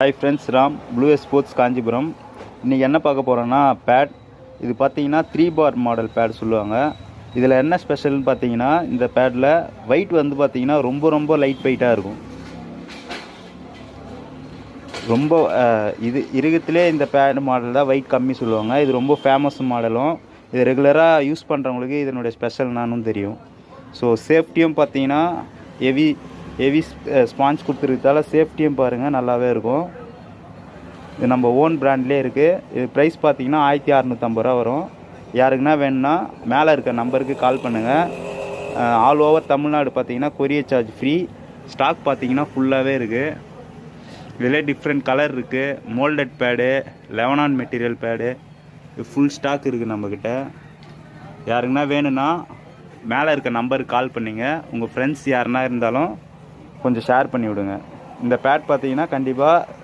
Hi friends, Ram blue sports Kanchipuram. இன்றைக்கி என்ன பார்க்க போகிறோன்னா பேட். இது பார்த்தீங்கன்னா 3 பார் மாடல் பேட் சொல்லுவாங்க. இதில் என்ன ஸ்பெஷல்னு பார்த்தீங்கன்னா, இந்த பேடில் வெயிட் வந்து பார்த்தீங்கன்னா ரொம்ப லைட் வெயிட்டாக இருக்கும். ரொம்ப இது இருக்கத்திலே இந்த பேட் மாடல் தான் வெயிட் கம்மி சொல்லுவாங்க. இது ரொம்ப ஃபேமஸ் மாடலும். இது ரெகுலராக யூஸ் பண்ணுறவங்களுக்கு இதனுடைய ஸ்பெஷல் நானும் தெரியும். ஸோ சேஃப்டியும் பார்த்தீங்கன்னா ஹெவி ஸ்பாஞ்ச் கொடுத்துருக்கதால சேஃப்டியும் பாருங்கள் நல்லாவே இருக்கும். இது நம்ம ஓன் பிராண்ட்லேயே இருக்குது. இது ப்ரைஸ் பார்த்தீங்கன்னா 1650 ரூபா வரும். யாருக்குன்னா வேணும்னா மேலே இருக்க நம்பருக்கு கால் பண்ணுங்கள். ஆல் ஓவர் தமிழ்நாடு பார்த்தீங்கன்னா கொரியர் சார்ஜ் ஃப்ரீ. ஸ்டாக் பார்த்தீங்கன்னா ஃபுல்லாகவே இருக்குது. இதில் டிஃப்ரெண்ட் கலர் இருக்குது. மோல்டட் பேடு, லெவனான் மெட்டீரியல் பேடு, ஃபுல் ஸ்டாக் இருக்குது நம்மக்கிட்ட. யாருக்குன்னா வேணும்னா மேலே இருக்க நம்பருக்கு கால் பண்ணிங்க. உங்கள் ஃப்ரெண்ட்ஸ் யாருன்னா இருந்தாலும் கொஞ்சம் ஷேர் பண்ணி விடுங்க. இந்த பேட் பார்த்தீங்கன்னா கண்டிப்பாக